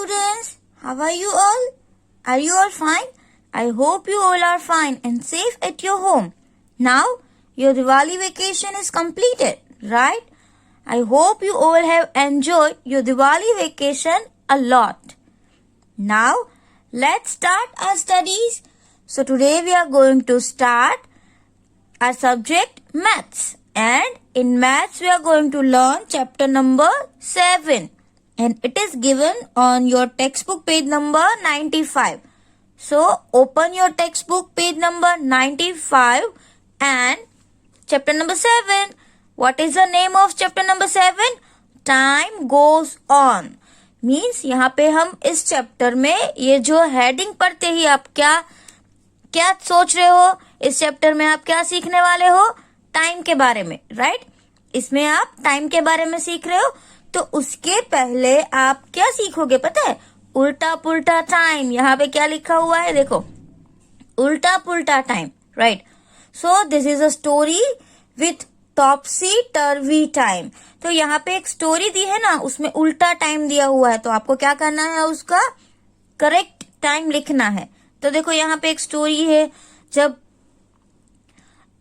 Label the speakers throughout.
Speaker 1: students, how are you all? Are you all fine? I hope you all are fine and safe at your home. Now, your Diwali vacation is completed, right? I hope you all have enjoyed your Diwali vacation a lot. Now, let's start our studies. So today we are going to start our subject maths. And in maths we are going to learn chapter number 7. And it is given on your textbook page number 95. So open your textbook page number 95 and chapter number 7. What is the name of chapter number 7? Time goes on. Means यहाँ पे हम इस chapter में ये जो heading पढ़ते ही आप क्या सोच रहे हो? इस चैप्टर में आप क्या सीखने वाले हो? टाइम के बारे में, राइट? इसमें आप टाइम के बारे में सीख रहे हो, तो उसके पहले आप क्या सीखोगे पता है? उल्टा पुल्टा टाइम. यहाँ पे क्या लिखा हुआ है देखो, उल्टा पुल्टा time, right? So this is a story with टॉपसी टर्वी time. तो यहाँ पे एक स्टोरी दी है ना, उसमें उल्टा टाइम दिया हुआ है, तो आपको क्या करना है? उसका करेक्ट टाइम लिखना है. तो देखो यहाँ पे एक स्टोरी है, जब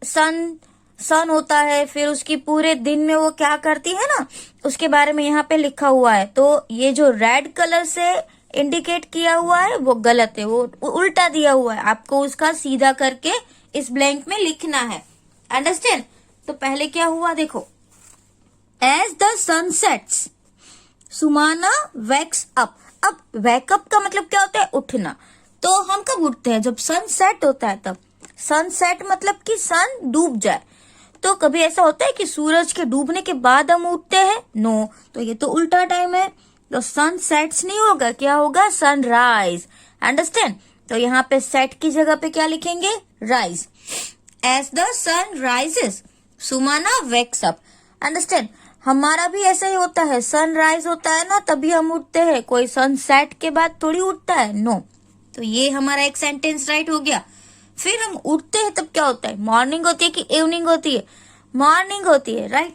Speaker 1: सन होता है, फिर उसकी पूरे दिन में वो क्या करती है ना, उसके बारे में यहाँ पे लिखा हुआ है. तो ये जो रेड कलर से इंडिकेट किया हुआ है वो गलत है, वो उल्टा दिया हुआ है. आपको उसका सीधा करके इस ब्लैंक में लिखना है. अंडरस्टैंड? तो पहले क्या हुआ देखो, as the sun sets Sumana wakes up. अब वेकअप का मतलब क्या होता है? उठना. तो हम कब उठते हैं? जब सन सेट होता है तब. सन सेट मतलब कि सन डूब जाए. तो कभी ऐसा होता है कि सूरज के डूबने के बाद हम उठते हैं? नो. तो ये तो उल्टा टाइम है. तो सन सेट्स नहीं होगा, क्या होगा? सनराइज. अंडरस्टैंड? तो यहाँ पे सेट की जगह पे क्या लिखेंगे? Rise. As the sun rises Sumana wakes up. Understand? हमारा भी ऐसा ही होता है, सनराइज होता है ना तभी हम उठते हैं. कोई सनसेट के बाद थोड़ी उठता है. नो. तो ये हमारा एक सेंटेंस राइट हो गया. फिर हम उठते हैं तब क्या होता है? मॉर्निंग होती है कि इवनिंग होती है? मॉर्निंग होती है, राइट?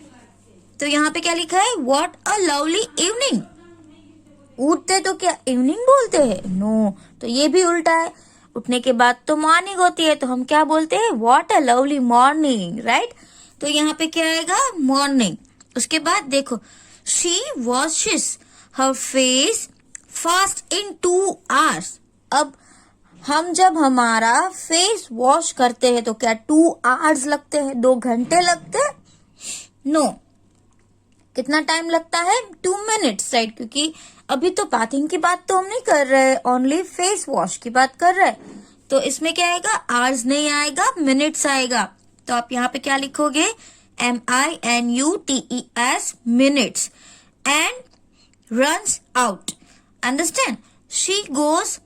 Speaker 1: तो यहाँ पे क्या लिखा है? What a lovely evening. उठते तो क्या इवनिंग बोलते हैं? नो. तो ये भी उल्टा है. उठने के बाद तो मॉर्निंग होती है, तो हम क्या बोलते हैं? What a lovely morning, right? तो यहाँ पे क्या आएगा? मॉर्निंग. उसके बाद देखो, she washes her face fast in 2 hours. अब हम जब हमारा फेस वॉश करते हैं तो क्या 2 hours लगते हैं? 2 घंटे लगते हैं? नो. कितना टाइम लगता है? 2 minutes, राइट? क्योंकि अभी तो बाथिंग की बात तो हम नहीं कर रहे, ओनली फेस वॉश की बात कर रहे हैं. तो इसमें क्या आएगा? आवर्स नहीं आएगा, मिनट्स आएगा. तो आप यहाँ पे क्या लिखोगे? MINUTES minutes. And runs out. Understand? She goes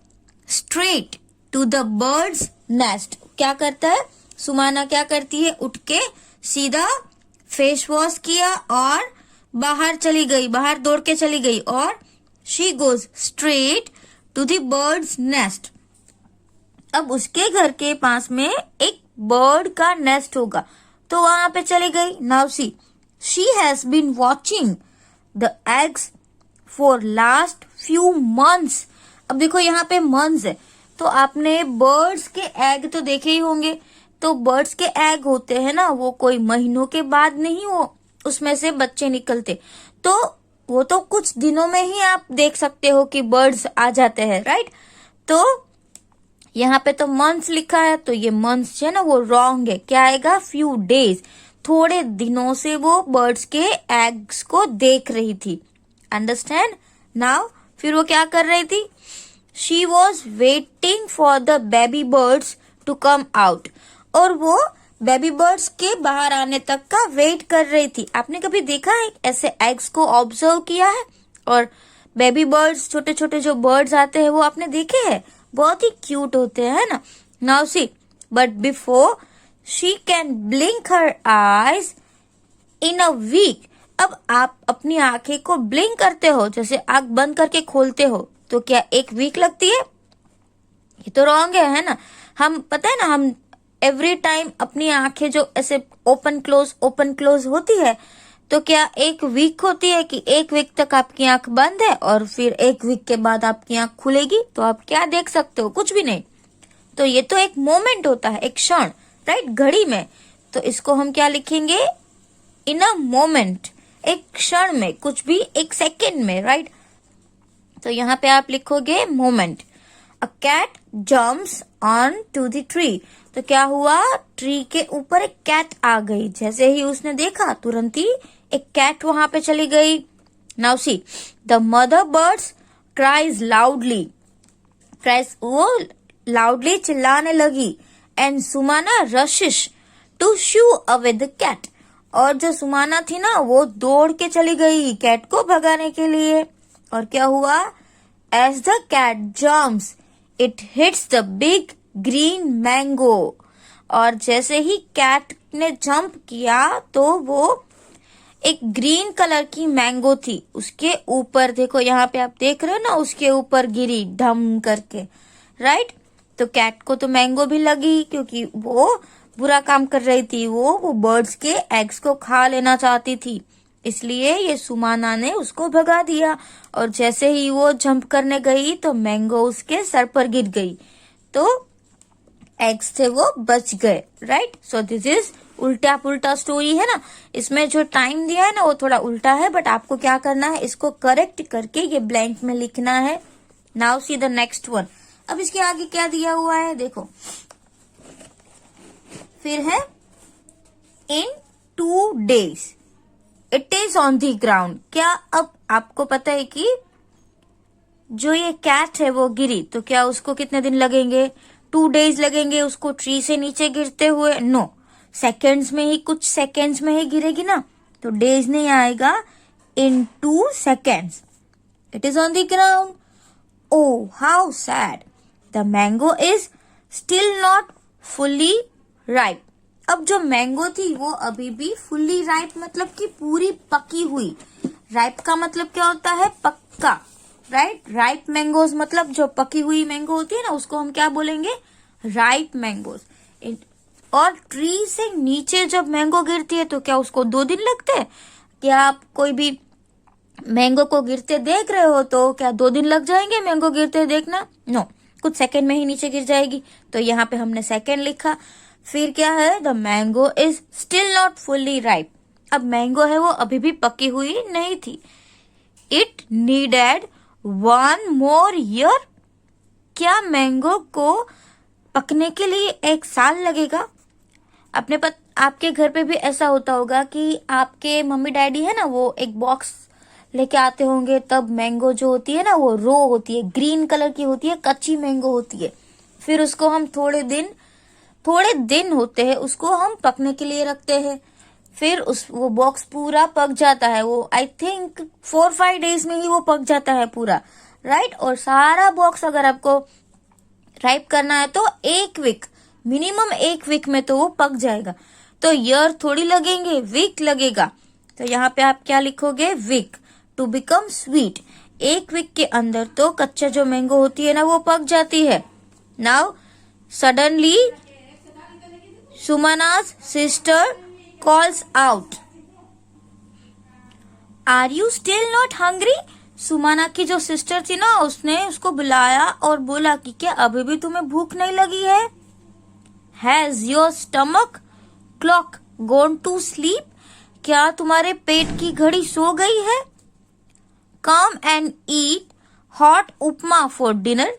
Speaker 1: straight to the bird's nest. क्या करता है? सुमाना क्या करती है? उठ के सीधा फेस वॉश किया और बाहर चली गई, बाहर दौड़ के चली गई. और she goes straight to the bird's nest. अब उसके घर के पास में एक बर्ड का नेस्ट होगा, तो वहां पे चली गई. Now see, she has been watching the eggs for last few months. अब देखो यहाँ पे मंथ्स है, तो आपने बर्ड्स के एग तो देखे ही होंगे. तो बर्ड्स के एग होते हैं ना, वो कोई महीनों के बाद नहीं वो उसमें से बच्चे निकलते. तो वो तो कुछ दिनों में ही आप देख सकते हो कि बर्ड्स आ जाते हैं, राइट? तो यहाँ पे तो मंथ्स लिखा है, तो ये मंथ्स है ना वो रॉन्ग है. क्या आएगा? Few days. थोड़े दिनों से वो बर्ड्स के एग्स को देख रही थी. अंडरस्टैंड? नाउ फिर वो क्या कर रही थी? She was waiting for the baby birds to come out. और वो बेबी बर्ड्स के बाहर आने तक का वेट कर रही थी. आपने कभी देखा है ऐसे एग्स को ऑब्जर्व किया है? और बेबी बर्ड्स, छोटे छोटे जो बर्ड्स आते हैं वो आपने देखे हैं? बहुत ही क्यूट होते हैं ना. Now see, but before she can blink her eyes in a week. अब आप अपनी आंखें को ब्लिंक करते हो, जैसे आंख बंद करके खोलते हो, तो क्या 1 वीक लगती है? ये तो रॉन्ग है ना. हम पता है ना, हम एवरी टाइम अपनी आंखें जो ऐसे ओपन क्लोज होती है, तो क्या एक वीक होती है कि एक वीक तक आपकी आंख बंद है और फिर एक वीक के बाद आपकी आंख खुलेगी, तो आप क्या देख सकते हो? कुछ भी नहीं। तो ये तो एक मोमेंट होता है, एक क्षण, राइट, घड़ी में। तो इसको हम क्या लिखेंगे? इन अ मोमेंट, एक क्षण में, कुछ भी एक सेकेंड में, राइट। तो यहाँ पे आप लिखोगे moment. A cat jumps on to the tree. तो क्या हुआ? ट्री के ऊपर एक कैट आ गई। जैसे ही उसने देखा तुरंत ही एक कैट वहां पे चली गई। Now see the mother birds cries loudly. Cries, वो लाउडली चिल्लाने लगी। And Sumana rushes to shoo away the cat. और जो सुमाना थी ना, वो दौड़ के चली गई कैट को भगाने के लिए। और क्या हुआ? As the cat jumps it hits the big green mango. और जैसे ही कैट ने जंप किया तो वो एक ग्रीन कलर की मैंगो थी उसके ऊपर, देखो यहाँ पे आप देख रहे हो ना, उसके ऊपर गिरी ढम करके, राइट। तो कैट को तो मैंगो भी लगी क्योंकि वो बुरा काम कर रही थी, वो बर्ड्स के एग्स को खा लेना चाहती थी, इसलिए ये सुमाना ने उसको भगा दिया। और जैसे ही वो जंप करने गई तो मैंगो उसके सर पर गिर गई, तो एग्स थे वो बच गए, राइट। सो दिस इज उल्टा पुल्टा स्टोरी है ना। इसमें जो टाइम दिया है ना वो थोड़ा उल्टा है, बट आपको क्या करना है, इसको करेक्ट करके ये ब्लैंक में लिखना है। Now see the next one. अब इसके आगे क्या दिया हुआ है देखो, फिर है इन 2 days it is on the ground. क्या अब आपको पता है कि जो ये कैट है वो गिरी, तो क्या उसको कितने दिन लगेंगे? 2 days लगेंगे उसको ट्री से नीचे गिरते हुए? नो, सेकेंड्स में ही, कुछ सेकेंड्स में ही गिरेगी ना, तो डेज नहीं आएगा। इन 2 seconds it is on the ground. Oh, how sad. The mango is still not fully ripe. अब जो मैंगो थी वो अभी भी फुल्ली राइप मतलब कि पूरी पकी हुई। राइप का मतलब क्या होता है? पक्का, राइट। राइप मैंगोज मतलब जो पकी हुई मैंगो होती है ना, उसको हम क्या बोलेंगे? Ripe mangoes. और ट्री से नीचे जब मैंगो गिरती है तो क्या उसको 2 दिन लगते हैं? क्या आप कोई भी मैंगो को गिरते देख रहे हो तो क्या 2 दिन लग जाएंगे मैंगो गिरते देखना? नो, कुछ सेकंड में ही नीचे गिर जाएगी। तो यहाँ पे हमने सेकंड लिखा। फिर क्या है? The mango is still not fully ripe. अब मैंगो है वो अभी भी पकी हुई नहीं थी। It needed 1 more year। क्या मैंगो को पकने के लिए 1 साल लगेगा? आपके घर पे भी ऐसा होता होगा कि आपके मम्मी डैडी है ना, वो एक बॉक्स लेके आते होंगे, तब मैंगो जो होती है ना वो रो होती है, ग्रीन कलर की होती है, कच्ची मैंगो होती है। फिर उसको हम थोड़े दिन होते हैं उसको हम पकने के लिए रखते हैं। फिर वो बॉक्स पूरा पक जाता है, वो आई थिंक 4-5 days में ही वो पक जाता है पूरा, राइट। और सारा बॉक्स अगर आपको राइप करना है तो 1 week, मिनिमम 1 week में तो वो पक जाएगा। तो ईयर थोड़ी लगेंगे, वीक लगेगा। तो यहाँ पे आप क्या लिखोगे? Week. To become sweet, 1 week के अंदर तो कच्चा जो मैंगो होती है ना वो पक जाती है। Now suddenly Sumana's sister calls out, are you still not hungry? Sumana की जो सिस्टर थी ना उसने उसको बुलाया और बोला कि क्या अभी भी तुम्हें भूख नहीं लगी है? Has your stomach clock gone to sleep? क्या तुम्हारे पेट की घड़ी सो गई है? Come and eat hot upma for dinner.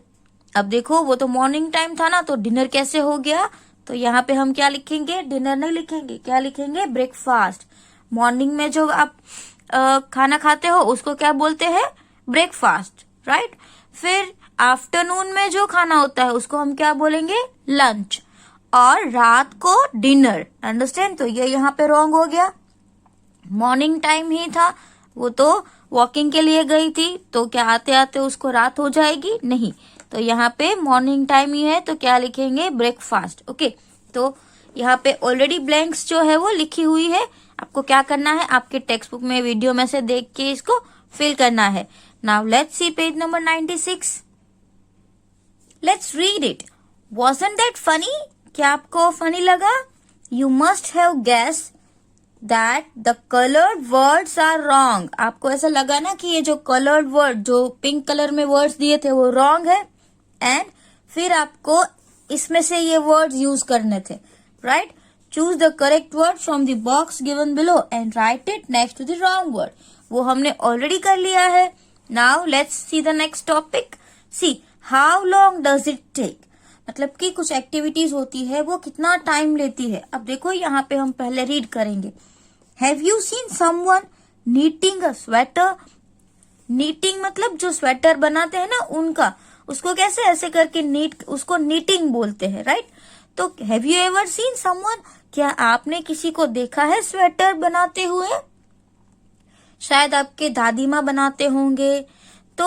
Speaker 1: अब देखो वो तो मॉर्निंग टाइम था ना, तो डिनर कैसे हो गया? तो यहाँ पे हम क्या लिखेंगे? डिनर नहीं लिखेंगे, क्या लिखेंगे? ब्रेकफास्ट। मॉर्निंग में जो आप खाना खाते हो उसको क्या बोलते हैं? Breakfast, right. फिर आफ्टरनून में जो खाना होता है उसको हम क्या बोलेंगे? लंच। और रात को डिनर, अंडरस्टैंड। तो ये यहाँ पे रॉन्ग हो गया। मॉर्निंग टाइम ही था, वो तो वॉकिंग के लिए गई थी, तो क्या आते आते उसको रात हो जाएगी? नहीं। तो यहाँ पे मॉर्निंग टाइम ही है तो क्या लिखेंगे? ब्रेकफास्ट। ओके, तो यहाँ पे ऑलरेडी ब्लैंक्स जो है वो लिखी हुई है। आपको क्या करना है? आपके टेक्स्ट बुक में वीडियो में से देख के इसको फिल करना है। Now let's see page number 96। Let's read it. Wasn't that funny? क्या आपको फनी लगा? You must have guess that the colored words are wrong. आपको ऐसा लगा ना कि ये जो colored word, जो पिंक कलर में words दिए थे वो wrong है, and फिर आपको इसमें से ये words यूज करने थे, right? Choose the correct word from the box given below and write it next to the wrong word. वो हमने already कर लिया है. Now let's see the next topic. See, how long does it take? मतलब कि कुछ activities होती है वो कितना टाइम लेती है. अब देखो यहाँ पे हम पहले रीड करेंगे. Have you seen someone knitting a sweater? Knitting मतलब जो स्वेटर बनाते हैं ना उनका, उसको कैसे ऐसे करके नीट, उसको knitting बोलते हैं, राइट? तो have you ever seen someone? क्या आपने किसी को देखा है स्वेटर बनाते हुए? शायद आपके दादी माँ बनाते होंगे. तो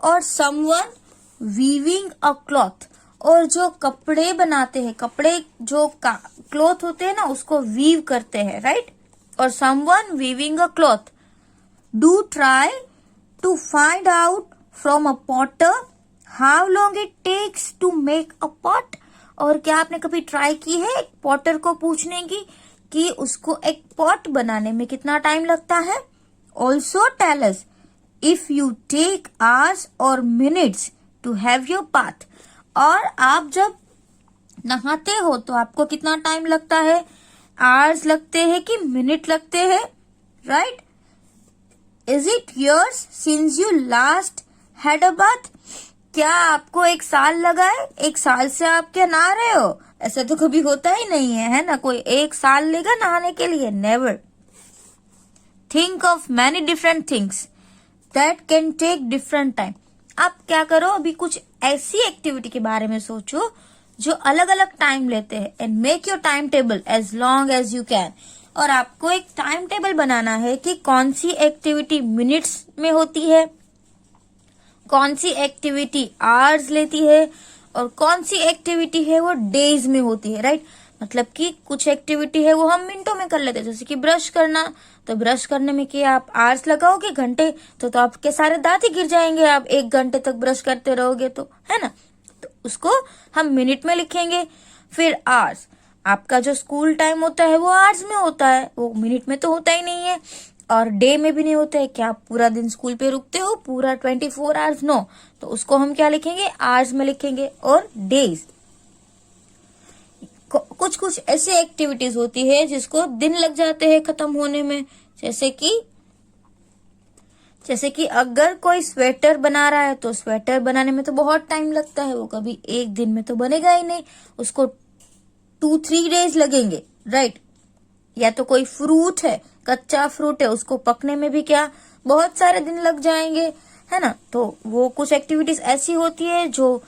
Speaker 1: और someone weaving a cloth, और जो कपड़े बनाते हैं, कपड़े जो क्लॉथ होते हैं ना उसको वीव करते हैं, राइट? और someone weaving a cloth. Do try to find out from a potter how long it takes to make a pot. और क्या आपने कभी ट्राई की है एक पॉटर को पूछने की कि उसको एक पॉट बनाने में कितना टाइम लगता है? Also tell us if you take hours और minutes to have your path. और आप जब नहाते हो तो आपको कितना टाइम लगता है? आवर्स लगते हैं कि मिनट लगते हैं, right? Is it yours since you last had a bath. क्या आपको एक साल लगा है? एक साल से आप क्या नहा रहे हो? ऐसा तो कभी होता ही नहीं है ना? कोई एक साल लेगा नहाने के लिए? Never. Think of many different things that can take different time. आप क्या करो, अभी कुछ ऐसी एक्टिविटी के बारे में सोचो जो अलग अलग टाइम लेते हैं, and make your time table as long as you can. और आपको एक टाइम टेबल बनाना है कि कौन सी एक्टिविटी मिनट्स में होती है, कौन सी एक्टिविटी आवर्स लेती है, और कौन सी एक्टिविटी है वो डेज में होती है, राइट? मतलब कि कुछ एक्टिविटी है वो हम मिनटों में कर लेते हैं, जैसे कि ब्रश करना. तो ब्रश करने में क्या आप आवर्स लगाओगे, घंटे? तो आपके सारे दांत ही गिर जाएंगे, आप 1 घंटे तक ब्रश करते रहोगे तो, है ना? तो उसको हम मिनट में लिखेंगे. फिर आवर्स, आपका जो स्कूल टाइम होता है वो आवर्स में होता है, वो मिनट में तो होता ही नहीं है. और डे में भी नहीं होता है. क्या आप पूरा दिन स्कूल पे रुकते हो, पूरा 24 आवर्स? नो. तो उसको हम क्या लिखेंगे? आवर्स में लिखेंगे. और डेज, कुछ कुछ ऐसी एक्टिविटीज होती है जिसको दिन लग जाते हैं खत्म होने में, जैसे कि अगर कोई स्वेटर बना रहा है तो स्वेटर बनाने में तो बहुत टाइम लगता है, वो कभी एक दिन में तो बनेगा ही नहीं, उसको 2-3 डेज लगेंगे, राइट? या तो कोई फ्रूट है, कच्चा फ्रूट है, उसको पकने में भी क्या बहुत सारे दिन लग जाएंगे, है ना? तो वो कुछ एक्टिविटीज ऐसी होती है जो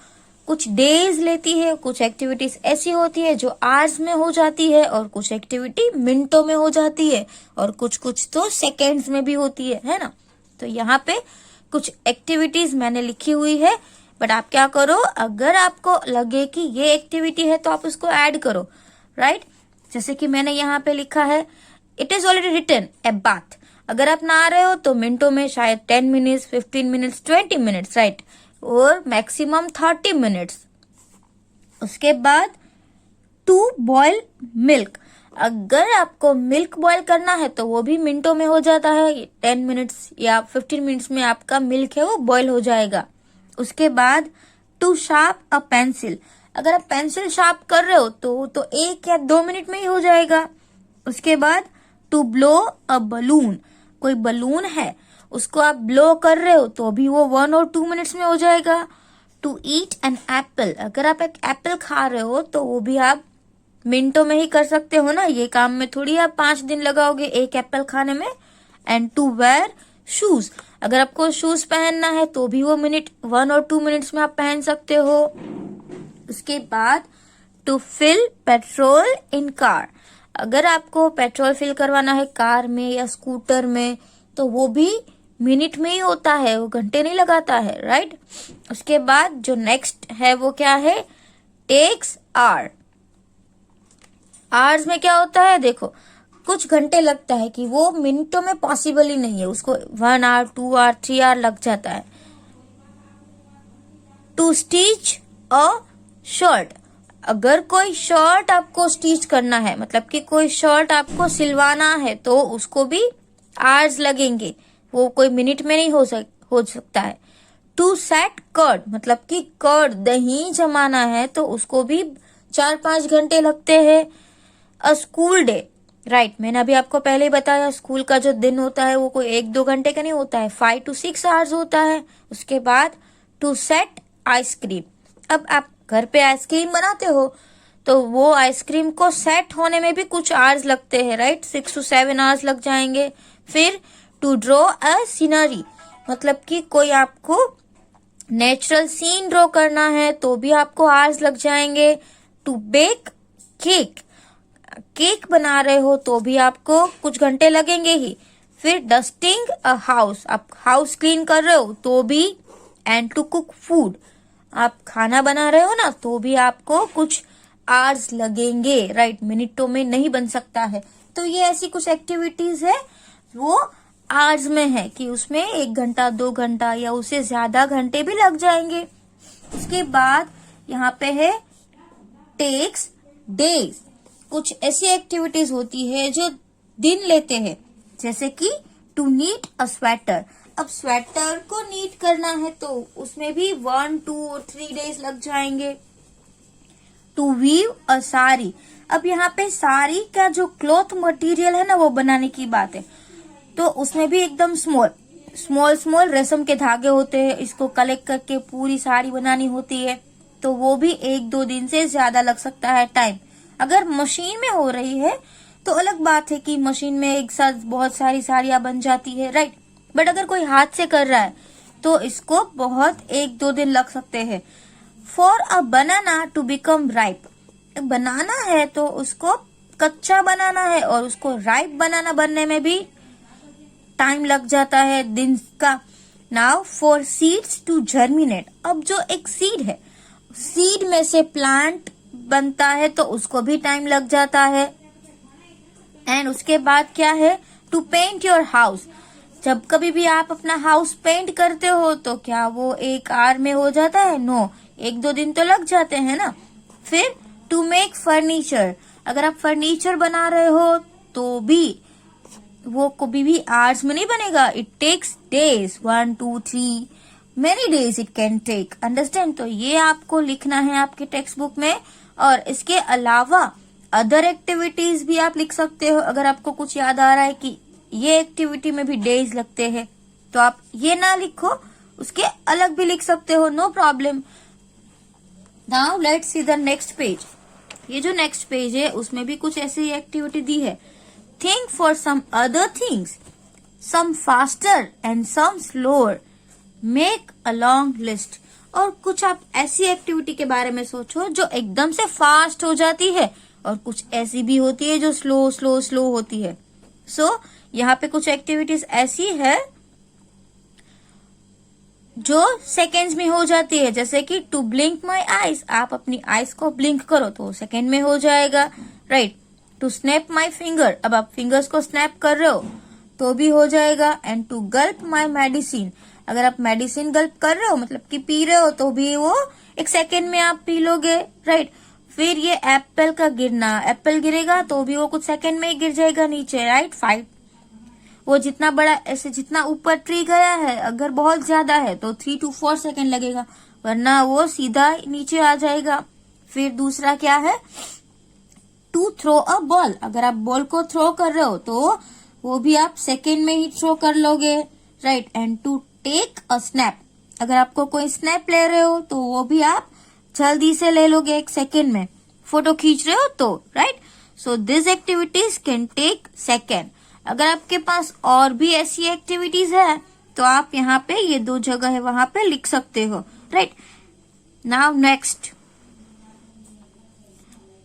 Speaker 1: कुछ डेज लेती है, कुछ एक्टिविटीज ऐसी होती है जो आवर्स में हो जाती है, और कुछ एक्टिविटी मिनटों में हो जाती है, और कुछ तो सेकेंड्स में भी होती है ना? तो यहाँ पे कुछ एक्टिविटीज मैंने लिखी हुई है, बट आप क्या करो, अगर आपको लगे कि ये एक्टिविटी है तो आप उसको ऐड करो, राइट? जैसे कि मैंने यहाँ पे लिखा है, it is already written a bath. अगर आप नहा रहे हो तो मिनटों में शायद 10 मिनट्स, 15 मिनट्स, 20 मिनट्स, राइट? और मैक्सिमम 30 मिनट्स. उसके बाद टू बॉयल मिल्क. अगर आपको मिल्क बॉयल करना है तो वो भी मिनटों में हो जाता है, 10 मिनट्स या 15 मिनट्स में आपका मिल्क है वो बॉयल हो जाएगा. उसके बाद टू शार्प अ पेंसिल. अगर आप पेंसिल शार्प कर रहे हो तो 1 या 2 मिनट में ही हो जाएगा. उसके बाद टू ब्लो अ बलून. कोई बलून है उसको आप ब्लो कर रहे हो तो भी वो 1 और 2 मिनट्स में हो जाएगा. To eat an apple. अगर आप एक एप्पल खा रहे हो तो वो भी आप मिनटों में ही कर सकते हो ना, ये काम में थोड़ी आप 5 दिन लगाओगे एक एप्पल खाने में. And to wear shoes. अगर आपको शूज पहनना है तो भी वो 1 और 2 मिनट्स में आप पहन सकते हो. उसके बाद to fill petrol in car. अगर आपको पेट्रोल फिल करवाना है कार में या स्कूटर में तो वो भी मिनट में ही होता है, वो घंटे नहीं लगाता है, राइट? उसके बाद जो नेक्स्ट है वो क्या है, टेक्स आवर. आवर्स में क्या होता है, देखो कुछ घंटे लगता है कि वो मिनटों में पॉसिबल ही नहीं है, उसको 1 आवर, 2 आवर, 3 आवर लग जाता है. To stitch a shirt. अगर कोई शर्ट आपको स्टिच करना है, मतलब कि कोई शर्ट आपको सिलवाना है, तो उसको भी आवर्स लगेंगे, वो कोई मिनट में नहीं हो सकता है। टू सेट कर्ड, मतलब कि कर्ड दही जमाना है, तो उसको भी 4-5 घंटे लगते हैं। अ स्कूल डे, राइट, मैंने अभी आपको पहले ही बताया, स्कूल का जो दिन होता है वो कोई 1-2 घंटे का नहीं होता है, 5 to 6 आवर्स होता है। उसके बाद टू सेट आइसक्रीम, अब आप घर पे आइसक्रीम बनाते हो तो वो आइसक्रीम को सेट होने में भी कुछ आवर्स लगते हैं, राइट, 6 to 7 आवर्स लग जाएंगे। फिर टू ड्रॉ अ सीनरी, मतलब कि कोई आपको नेचुरल सीन ड्रॉ करना है तो भी आपको आवर्स लग जाएंगे। टू बेक केक, केक बना रहे हो तो भी आपको कुछ घंटे लगेंगे ही। फिर डस्टिंग अ हाउस, आप हाउस क्लीन कर रहे हो तो भी। एंड टू कुक फूड, आप खाना बना रहे हो ना, तो भी आपको कुछ आवर्स लगेंगे, राइट, मिनटों में नहीं बन सकता है। तो ये ऐसी कुछ एक्टिविटीज है वो आवर्स में है कि उसमें 1 घंटा 2 घंटा या उससे ज्यादा घंटे भी लग जाएंगे। उसके बाद यहाँ पे है टेक्स डेज, कुछ ऐसी एक्टिविटीज होती है जो दिन लेते हैं, जैसे कि टू नीट अ स्वेटर, अब स्वेटर को नीट करना है तो उसमें भी 1, 2 और 3 डेज लग जाएंगे। टू वीव अ साड़ी, अब यहाँ पे साड़ी का जो क्लॉथ मटेरियल है ना वो बनाने की बात है, तो उसमें भी एकदम स्मॉल रेशम के धागे होते हैं, इसको कलेक्ट करके पूरी साड़ी बनानी होती है, तो वो भी 1-2 दिन से ज्यादा लग सकता है टाइम। अगर मशीन में हो रही है तो अलग बात है कि मशीन में एक साथ बहुत सारी साड़ियां बन जाती है, राइट, बट अगर कोई हाथ से कर रहा है तो इसको बहुत 1-2 दिन लग सकते हैं। For a banana to become ripe, बनाना है तो उसको कच्चा बनाना है और उसको राइप बनाना बनने में भी टाइम लग जाता है दिन का। Now for seeds to germinate, अब जो एक सीड है, सीड में से प्लांट बनता है तो उसको भी टाइम लग जाता है। एंड उसके बाद क्या है, टू पेंट योर हाउस, जब कभी भी आप अपना हाउस पेंट करते हो तो क्या वो 1 आवर में हो जाता है? नो, 1-2 दिन तो लग जाते हैं ना। फिर टू मेक फर्नीचर, अगर आप फर्नीचर बना रहे हो तो भी वो कभी भी आवर्स में नहीं बनेगा, it takes days, 1, 2, 3 many days it can take, understand. तो ये आपको लिखना है आपके टेक्स्ट बुक में। और इसके अलावा अदर एक्टिविटीज भी आप लिख सकते हो, अगर आपको कुछ याद आ रहा है कि ये एक्टिविटी में भी डेज लगते हैं तो आप ये ना लिखो, उसके अलग भी लिख सकते हो, no problem. Now let's see the next page. ये जो नेक्स्ट पेज है उसमें भी कुछ ऐसी एक्टिविटी दी है। Think for some other things, some faster and some slower, make a long list, और कुछ आप ऐसी एक्टिविटी के बारे में सोचो जो एकदम से फास्ट हो जाती है और कुछ ऐसी भी होती है जो स्लो होती है। सो यहाँ पे कुछ एक्टिविटीज ऐसी है जो सेकेंड्स में हो जाती है, जैसे कि टू ब्लिंक माई आईज, आप अपनी आईज को ब्लिंक करो तो सेकेंड में हो जाएगा, right. To snap my finger, अब आप फिंगर्स को स्नैप कर रहे हो तो भी हो जाएगा। And to gulp my medicine, अगर आप मेडिसिन गल्प कर रहे हो मतलब कि पी रहे हो तो भी वो 1 सेकेंड में आप पी लोगे, राइट। फिर ये एप्पल का गिरना, एप्पल गिरेगा तो भी वो कुछ सेकेंड में ही गिर जाएगा नीचे, राइट। 5, वो जितना बड़ा ऐसे जितना ऊपर ट्री गया है अगर बहुत ज्यादा है तो 3 to 4 सेकेंड लगेगा, वरना वो सीधा नीचे आ जाएगा। फिर दूसरा क्या है, टू थ्रो अ बॉल, अगर आप बॉल को थ्रो कर रहे हो तो वो भी आप सेकेंड में ही थ्रो कर लोगे, right. And to take a snap, अगर आपको कोई स्नैप ले रहे हो तो वो भी आप जल्दी से ले लोगे 1 सेकेंड में, फोटो खींच रहे हो तो, right. So this activities can take second. अगर आपके पास और भी ऐसी एक्टिविटीज है तो आप यहाँ पे ये 2 जगह है वहां पे लिख सकते हो, right. Now next,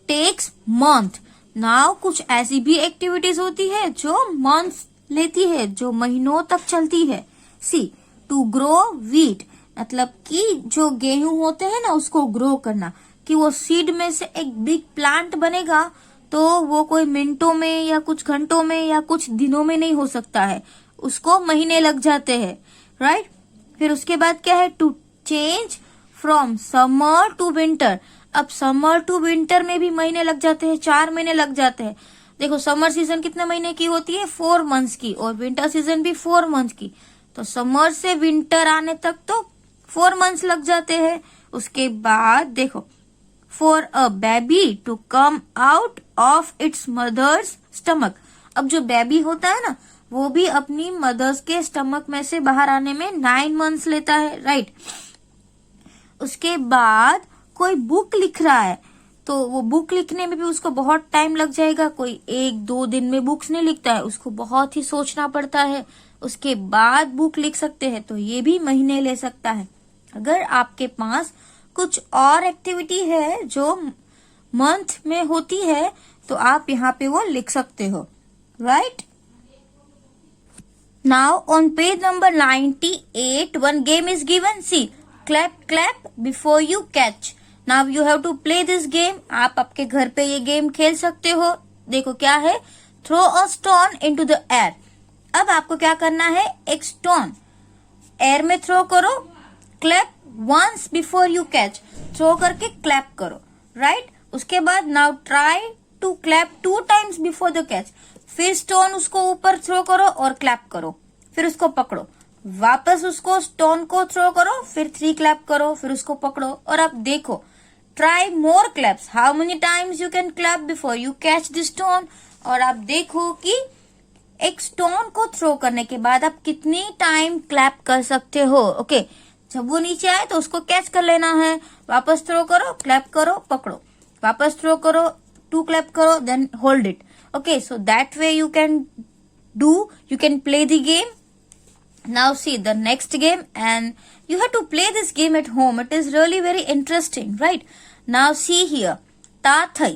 Speaker 1: takes month, नाउ कुछ ऐसी भी एक्टिविटीज होती है जो मंथ लेती है, जो महीनों तक चलती है। सी, टू ग्रो वीट, मतलब कि जो गेहूं होते हैं ना उसको ग्रो करना, कि वो सीड में से एक बिग प्लांट बनेगा तो वो कोई मिनटों में या कुछ घंटों में या कुछ दिनों में नहीं हो सकता है, उसको महीने लग जाते हैं, राइट। फिर उसके बाद क्या है, to change from summer to winter, अब समर टू विंटर में भी महीने लग जाते हैं, 4 महीने लग जाते हैं। देखो समर सीजन कितने महीने की होती है, 4 मंथ्स की, और विंटर सीजन भी 4 मंथ की। तो समर से विंटर आने तक तो 4 मंथ्स लग जाते हैं। उसके बाद देखो, for a baby to come out of its mother's stomach. अब जो बेबी होता है ना, वो भी अपनी मदर्स के स्टमक में से बाहर आने में 9 मंथ्स लेता है, राइट। उसके बाद कोई बुक लिख रहा है, तो वो बुक लिखने में भी उसको बहुत टाइम लग जाएगा। कोई 1-2 दिन में बुक्स नहीं लिखता है, उसको बहुत ही सोचना पड़ता है। उसके बाद बुक लिख सकते हैं, तो ये भी महीने ले सकता है। अगर आपके पास कुछ और एक्टिविटी है जो मंथ में होती है, तो आप यहाँ पे वो लिख सकते हो, right. Now on page number 98 one game is given. See, clap before you catch. Now you have to play this game. आप आपके घर पे ये गेम खेल सकते हो। देखो क्या है, throw a stone into the air. अब आपको क्या करना है, एक स्टोन एयर में थ्रो करो, clap once before you catch, throw करके क्लैप करो, राइट। उसके बाद now try to clap 2 times before the catch. फिर स्टोन उसको ऊपर थ्रो करो और क्लैप करो, फिर उसको पकड़ो, वापस उसको स्टोन को थ्रो करो, फिर 3 क्लैप करो, फिर उसको पकड़ो। और अब देखो, try more claps, how many times you can clap before you catch the stone. और आप देखो कि एक स्टोन को थ्रो करने के बाद आप कितनी टाइम क्लैप कर सकते हो। ओके, जब वो नीचे आए तो उसको कैच कर लेना है, वापस थ्रो करो, क्लैप करो, पकड़ो, वापस थ्रो करो, 2 क्लैप करो, then hold it. Okay, so that way you can play the game. Now see the next game, and you have to play this game at home. It is really very interesting, right? Now see here, ta thai,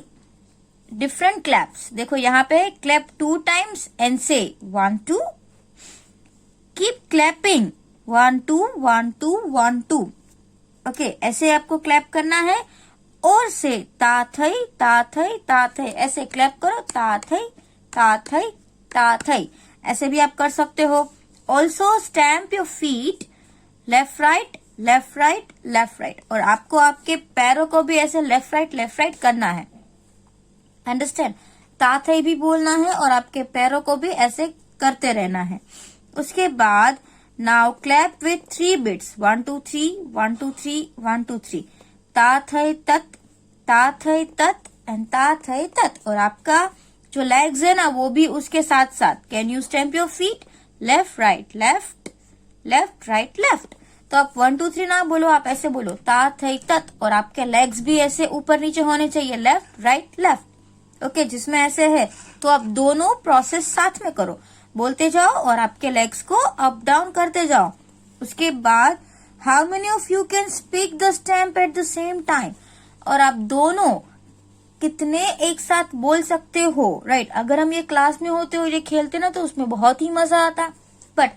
Speaker 1: different claps. देखो यहाँ पे clap 2 times and say 1 2. Keep clapping 1 2 1 2 1 2. Okay, ऐसे आपको clap करना है। और से ता थई ता थई ता थई, ऐसे क्लैप करो, ता थई ता थई ता थई, ऐसे भी आप कर सकते हो। Also stamp your feet left right left right left right, और आपको आपके पैरों को भी ऐसे लेफ्ट राइट करना है, अंडरस्टैंड। ता थई भी बोलना है और आपके पैरों को भी ऐसे करते रहना है। उसके बाद नाउ क्लैप विथ 3 beats, 1 2 3 1 2 3 1 2 3, ता थई तत एंड ता थई तत। और आपका जो लेग्स है ना, वो भी उसके साथ साथ। Can you stamp your feet left right left left right left. तो आप 1 2 3 ना बोलो, आप ऐसे बोलो ता थई तत, और आपके लेग्स भी ऐसे ऊपर नीचे होने चाहिए, लेफ्ट राइट लेफ्ट। ओके, जिसमें ऐसे है तो आप दोनों प्रोसेस साथ में करो, बोलते जाओ और आपके लेग्स को अप डाउन करते जाओ। उसके बाद how many of you can speak the stamp at the same time, और आप दोनों कितने एक साथ बोल सकते हो, राइट। अगर हम ये क्लास में होते हो, ये खेलते ना, तो उसमें बहुत ही मजा आता, बट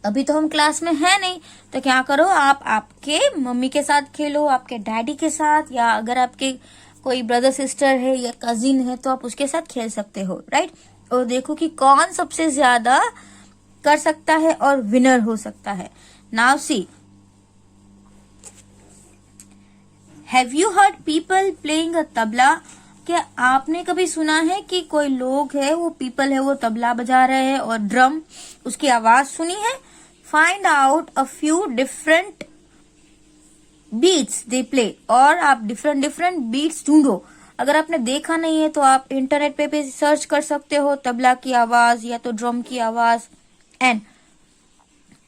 Speaker 1: अभी तो हम क्लास में है नहीं। तो क्या करो, आप आपके मम्मी के साथ खेलो, आपके डैडी के साथ, या अगर आपके कोई ब्रदर सिस्टर है या कजिन है तो आप उसके साथ खेल सकते हो, राइट। और देखो कि कौन सबसे ज्यादा कर सकता है और विनर हो सकता है। Now see, have you heard people playing a tabla? क्या आपने कभी सुना है कि कोई लोग है, वो पीपल है, वो तबला बजा रहे हैं और ड्रम, उसकी आवाज सुनी है? Find out a few different beats they play, और आप डिफरेंट बीट्स ढूंढो। अगर आपने देखा नहीं है तो आप इंटरनेट पे भी सर्च कर सकते हो, तबला की आवाज या तो ड्रम की आवाज। And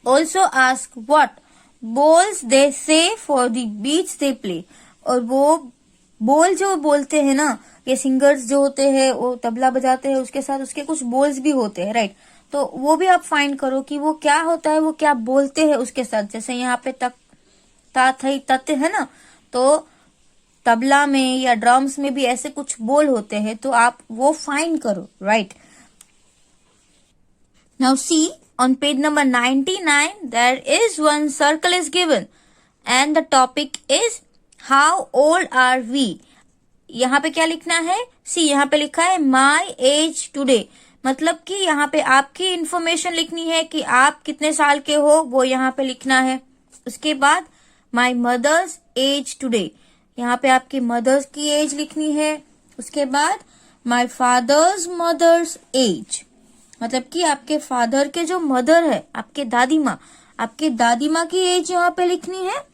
Speaker 1: also ask what bols they say for the beats they play, और वो बोल जो बोलते हैं ना, ये सिंगर्स जो होते हैं वो तबला बजाते हैं, उसके साथ उसके कुछ बोल्स भी होते हैं, राइट। तो वो भी आप फाइंड करो कि वो क्या होता है, वो क्या बोलते हैं उसके साथ। जैसे यहाँ पे ता थई तत है ना, तो तबला में या ड्रम्स में भी ऐसे कुछ बोल होते हैं, तो आप वो फाइंड करो, right. Now see on page number 99 there is one circle is given and the topic is how old are we. यहाँ पे क्या लिखना है? सी यहाँ पे लिखा है my age today, मतलब कि यहाँ पे आपकी इंफॉर्मेशन लिखनी है कि आप कितने साल के हो, वो यहाँ पे लिखना है। उसके बाद my mother's age today, यहाँ पे आपकी मदर्स की एज लिखनी है। उसके बाद माय फादर्स मदर्स एज, मतलब कि आपके फादर के जो मदर है, आपके दादी माँ की एज यहाँ पे लिखनी है।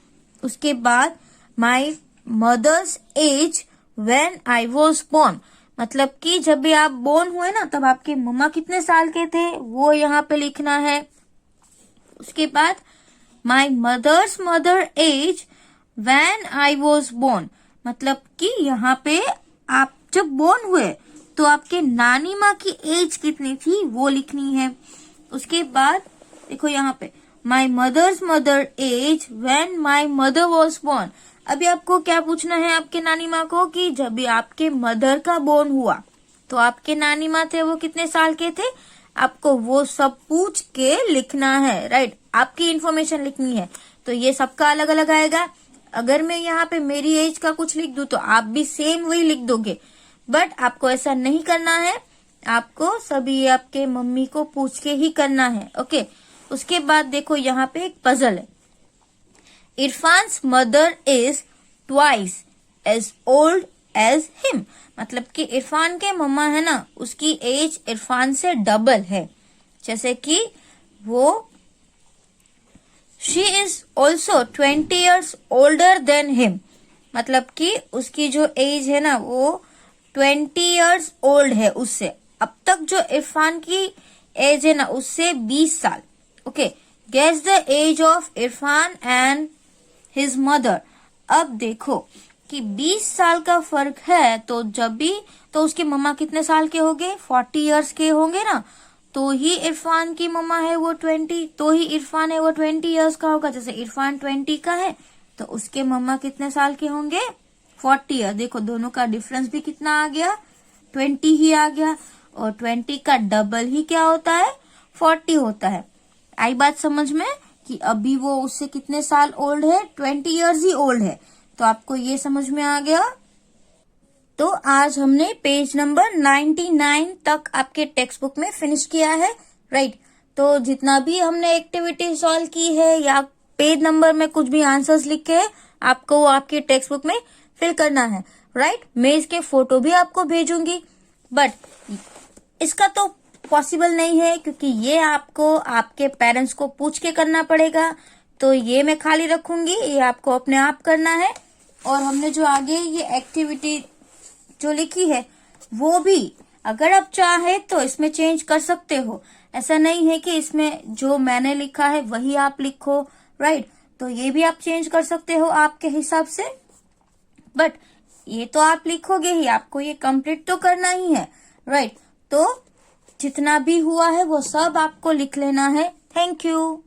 Speaker 1: उसके बाद my mother's age when I was born, मतलब कि जब भी आप बोर्न हुए ना तब आपके मम्मा कितने साल के थे वो यहाँ पे लिखना है। उसके बाद my mother's mother age when I was born, मतलब कि यहाँ पे आप जब बोर्न हुए तो आपके नानी माँ की एज कितनी थी वो लिखनी है। उसके बाद देखो यहाँ पे my mother's mother age when my mother was born. अभी आपको क्या पूछना है आपके नानी माँ को कि जब भी आपके मदर का बोर्न हुआ तो आपके नानी माँ थे वो कितने साल के थे, आपको वो सब पूछ के लिखना है, राइट। आपकी इन्फॉर्मेशन लिखनी है तो ये सबका अलग अलग आएगा। अगर मैं यहाँ पे मेरी एज का कुछ लिख दूं तो आप भी सेम वही लिख दोगे, बट आपको ऐसा नहीं करना है, आपको सभी आपके मम्मी को पूछ के ही करना है, ओके। उसके बाद देखो यहाँ पे एक पजल है। Irfan's mother is twice as old as him, मतलब कि इरफान के मम्मा है ना उसकी एज इरफान से डबल है। जैसे कि वो she is also 20 years older than him, मतलब कि उसकी जो एज है ना वो 20 years ओल्ड है उससे। अब तक जो इरफान की एज है ना उससे 20 साल, okay. Guess the age of Irfan and his mother. अब देखो कि 20 साल का फर्क है तो जब भी तो उसकी मम्मा कितने साल के होंगे, 40 years के होंगे ना, तो ही इरफान की मम्मा है वो 20, तो ही इरफान है वो 20 years का होगा। जैसे इरफान 20 का है तो उसके मम्मा कितने साल के होंगे, 40 years। देखो दोनों का डिफरेंस भी कितना आ गया, 20 ही आ गया, और 20 का डबल ही क्या होता है, 40 होता है। आई बात समझ में कि अभी वो उससे कितने साल ओल्ड है, 20 years ही ओल्ड है। तो आपको ये समझ में आ गया। तो आज हमने पेज नंबर 99 तक आपके टेक्स्ट बुक में फिनिश किया है, राइट। तो जितना भी हमने एक्टिविटी सॉल्व की है या पेज नंबर में कुछ भी आंसर्स लिखे हैं आपको वो आपके टेक्स्ट बुक में फिल करना है, राइट। मैं इसके फोटो भी आपको भेजूंगी, बट इसका तो पॉसिबल नहीं है क्योंकि ये आपको आपके पेरेंट्स को पूछ के करना पड़ेगा। तो ये मैं खाली रखूंगी, ये आपको अपने आप करना है। और हमने जो आगे ये एक्टिविटी जो लिखी है वो भी अगर आप चाहे तो इसमें चेंज कर सकते हो। ऐसा नहीं है कि इसमें जो मैंने लिखा है वही आप लिखो, राइट। तो ये भी आप चेंज कर सकते हो आपके हिसाब से, बट ये तो आप लिखोगे ही, आपको ये कंप्लीट तो करना ही है, राइट। तो जितना भी हुआ है वो सब आपको लिख लेना है। Thank you.